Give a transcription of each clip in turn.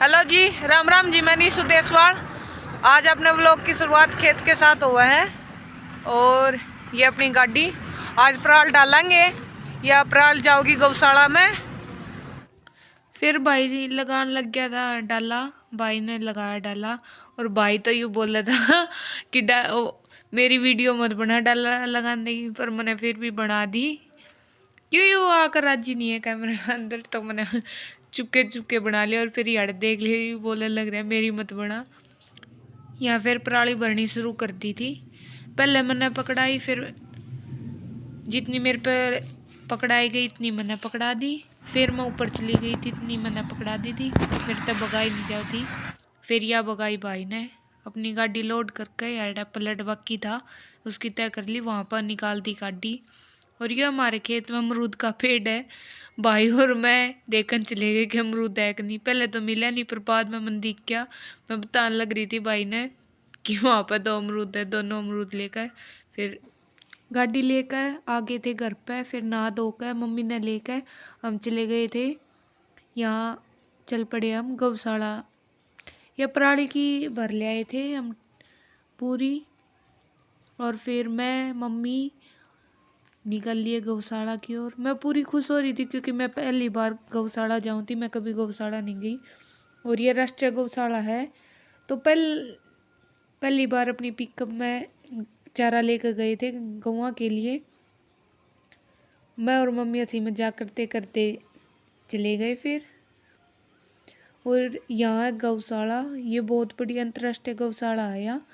Hello जी, राम राम जी। मैं नीशु देसवाल। आज अपने व्लॉग की शुरुआत खेत के साथ हुआ है और ये अपनी गाड़ी आज पराल डालेंगे या पराल जाओगी गौशाला में। फिर भाई लगान लग गया था डाला, भाई ने लगाया डाला और भाई तो यूँ बोल रहा था कि मेरी वीडियो मत बना डाला लगाने की, पर मैंने फिर भी बना दी। क्यों यूँ आकर राजी नहीं है कैमरा अंदर, तो मैंने चुपके चुपके बना लिया और फिर यार देख ली, बोलने लग रहा है मेरी मत बना। या फिर पराली भरनी शुरू कर दी थी। पहले मैंने पकड़ाई, फिर जितनी मेरे पे पकड़ाई गई इतनी मैंने पकड़ा दी। फिर मैं ऊपर चली गई थी, इतनी मैंने पकड़ा दी थी। फिर तब बगाई नहीं जाती। फिर यह बगाई भाई ने अपनी गाड़ी लोड करके यार पलट बाकी था उसकी तय कर ली, वहाँ पर निकाल दी गाड़ी। और ये हमारे खेत में अमरूद का पेड़ है। भाई और मैं देखने चले गए कि अमरूद है कि नहीं। पहले तो मिला नहीं, पर बाद में मन दिख गया। मैं बताने लग रही थी भाई ने कि वहाँ पर 2 अमरूद है। दोनों अमरूद लेकर फिर गाड़ी लेकर आ गए थे घर पे। फिर नहा धोकर मम्मी ने लेकर हम चले गए थे, यहाँ चल पड़े हम गौशाला। या पराली की भर ले आए थे हम पूरी। और फिर मैं मम्मी निकल लिए गौशाला की ओर। मैं पूरी खुश हो रही थी क्योंकि मैं पहली बार गौशाला जाऊँ थी, मैं कभी गौशाला नहीं गई। और ये राष्ट्रीय गौशाला है, तो पहली बार अपनी पिकअप में चारा लेकर गए थे गौवा के लिए। मैं और मम्मी हंसी मजाक करते करते चले गए फिर। और यहाँ गौशाला ये बहुत बड़ी अंतर्राष्ट्रीय गौशाला है। यहाँ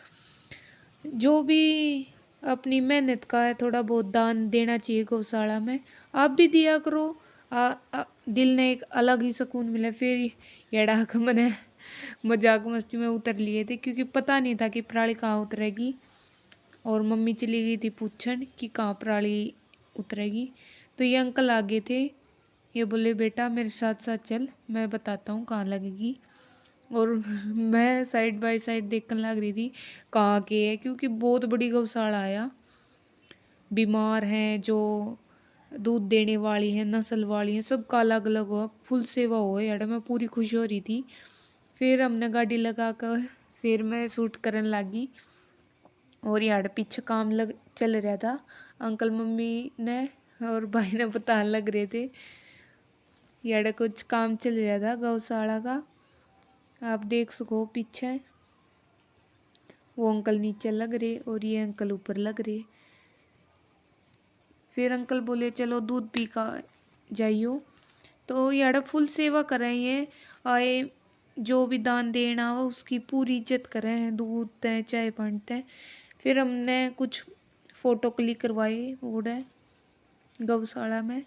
जो भी अपनी मेहनत का है थोड़ा बहुत दान देना चाहिए गौशाला में। आप भी दिया करो, दिल ने एक अलग ही सुकून मिला। फिर येड़ा का मैंने मजाक मस्ती में उतर लिए थे क्योंकि पता नहीं था कि पराली कहाँ उतरेगी। और मम्मी चली गई थी पूछन कि कहाँ पराली उतरेगी। तो ये अंकल आ गए थे, ये बोले बेटा मेरे साथ साथ चल, मैं बताता हूँ कहाँ लगेगी। और मैं साइड बाय साइड देखने लग रही थी कहाँ के है, क्योंकि बहुत बड़ी गौशाला आया। बीमार हैं, जो दूध देने वाली हैं, नस्ल वाली हैं, सबका अलग अलग हो, फुल सेवा हो यार। मैं पूरी खुश हो रही थी। फिर हमने गाड़ी लगा कर फिर मैं शूट करने लगी। और यार पीछे काम चल रहा था, अंकल मम्मी ने और भाई ने बताने लग रहे थे यार कुछ काम चल रहा था गौशाला का। आप देख सको पीछे वो अंकल नीचे लग रहे और ये अंकल ऊपर लग रहे। फिर अंकल बोले चलो दूध पी का जाइयो। तो यार फुल सेवा कर रहे हैं, आए जो भी दान देना हो उसकी पूरी इज्जत कर रहे हैं, दूध दें चाय पानी दें। फिर हमने कुछ फ़ोटो क्लिक करवाए उड़े गौशाला में।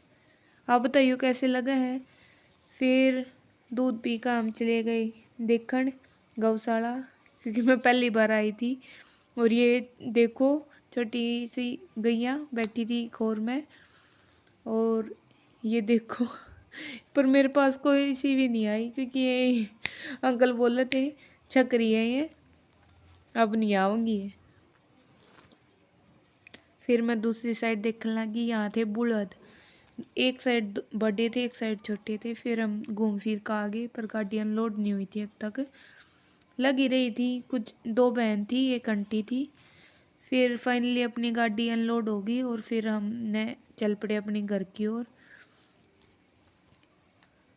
आप बताइए कैसे लगे हैं। फिर दूध पी कर हम चले गए देखने गौशाला, क्योंकि मैं पहली बार आई थी। और ये देखो छोटी सी गैया बैठी थी खोर में। और ये देखो पर मेरे पास कोई सी भी नहीं आई क्योंकि ये अंकल बोल रहे थे छकरी है ये, अब नहीं आऊँगी। फिर मैं दूसरी साइड देखने लगी, यहाँ थे बुलद, एक साइड बड़े थे एक साइड छोटे थे। फिर हम घूम फिर कर आ गए, पर गाड़ी अनलोड नहीं हुई थी अब तक, लगी रही थी। कुछ 2 बहन थी एक आंटी थी। फिर फाइनली अपनी गाड़ी अनलोड हो गई और फिर हमने चल पड़े अपने घर की ओर।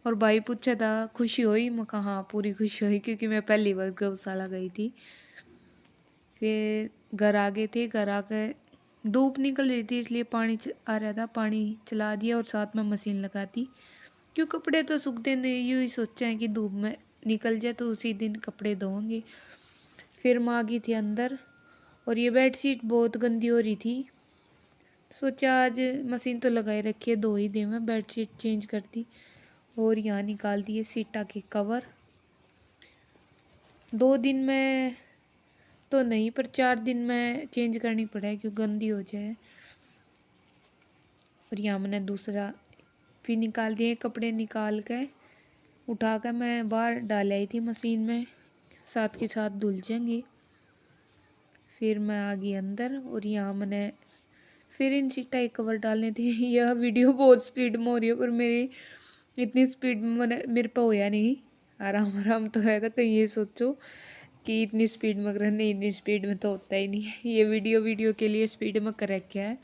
और भाई पूछा था खुशी हुई, मैं कहा हाँ पूरी खुशी हुई क्योंकि मैं पहली बार गौशाला गई थी। फिर घर आ गए थे, घर आकर धूप निकल रही थी इसलिए पानी आ रहा था, पानी चला दिया और साथ में मशीन लगा दी। क्यों कपड़े तो सूखते नहीं, यूँ ही सोचा है कि धूप में निकल जाए तो उसी दिन कपड़े धोएंगे। फिर मैं आ गई थी अंदर और ये बेडशीट बहुत गंदी हो रही थी। सोचा आज मशीन तो लगाए रखी है, धो ही दे, मैं बेडशीट चेंज कर दी। और यहाँ निकाल दिए सीटा के कवर। 2 दिन में तो नहीं, पर 4 दिन में चेंज करनी पड़े क्योंकि गंदी हो जाए। और यहाँ मैंने दूसरा फिर निकाल दिए कपड़े, निकाल के उठा कर मैं बाहर डाल आई थी मशीन में, साथ के साथ धुल जाएंगी। फिर मैं आ गई अंदर और यहाँ मैंने फिर इन सीटा एक कवर डालने थे। यह वीडियो बहुत स्पीड में हो रही है पर मेरी इतनी स्पीड में मेरे पे होया नहीं। आराम आराम तो है, तो कहीं ये सोचो कि इतनी स्पीड में कर रहा है। नहीं, इतनी स्पीड में तो होता ही नहीं है। ये वीडियो के लिए स्पीड में कर रखा है।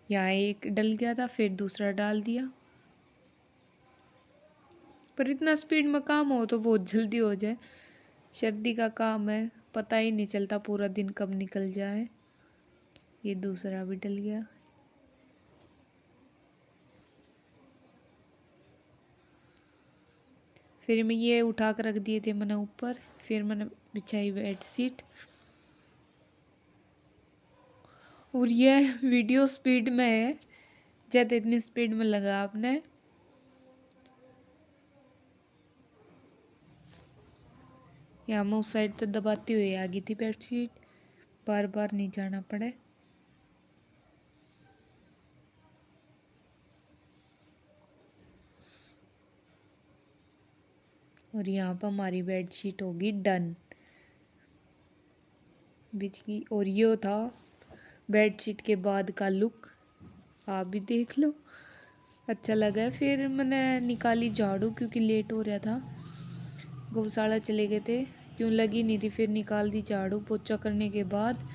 यहाँ एक डल गया था, फिर दूसरा डाल दिया। पर इतना स्पीड में काम हो तो बहुत जल्दी हो जाए। सर्दी का काम है, पता ही नहीं चलता पूरा दिन कब निकल जाए। ये दूसरा भी डल गया। फिर मैं ये उठा कर रख दिए थे मैंने ऊपर। फिर मैंने बिछाई बेडशीट। और ये वीडियो स्पीड में है, ज़्यादा इतनी स्पीड में लगा आपने। यहाँ मैं उस साइड तक दबाती हुई आ गई थी बेडशीट, बार बार नहीं जाना पड़े। और यहाँ पर हमारी बेडशीट होगी डन बिछ की। और ये था बेडशीट के बाद का लुक, आप भी देख लो, अच्छा लगा है। फिर मैंने निकाली झाड़ू क्योंकि लेट हो रहा था, गौशाला चले गए थे, क्यों लगी नहीं थी। फिर निकाल दी झाड़ू। पोछा करने के बाद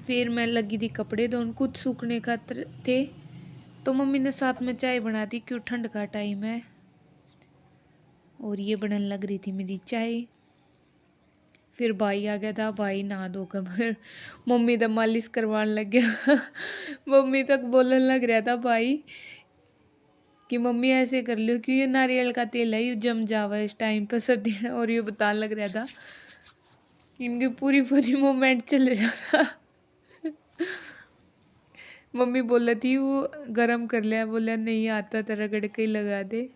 फिर मैं लगी थी कपड़े धोने, कुछ सूखने का थे तो मम्मी ने साथ में चाय बना दी, क्यों ठंड का टाइम है। और ये बनने लग रही थी मेरी चाय। फिर भाई आ गया था, भाई नहा धोकर फिर मम्मी तो मालिश करवाने लग गया। मम्मी तक बोलने लग रहा था भाई कि मम्मी ऐसे कर लो कि ये नारियल का तेल है, ये जम जावा इस टाइम पर सर्दी। और ये बताने लग रहा था, इनकी पूरी पूरी मूवमेंट चल रहा था। मम्मी बोल रही थी वो गरम कर लिया, बोला नहीं आता तेरा गड़के ही लगा दे।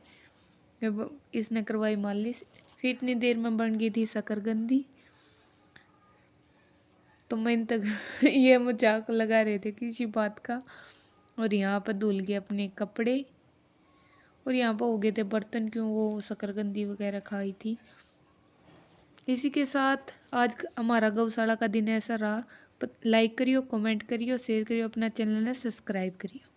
इसने करवाई मालिश। फिर इतनी देर में बन गई थी शकरकंदी। तो मैं इन तक ये मजाक लगा रहे थे किसी बात का। और यहाँ पर धुल गए अपने कपड़े। और यहाँ पर हो गए थे बर्तन, क्यों वो शकरकंदी वगैरह खाई थी। इसी के साथ आज हमारा गौशाला का दिन ऐसा रहा। लाइक करियो, कमेंट करियो, शेयर करियो, अपना चैनल ने सब्सक्राइब करियो।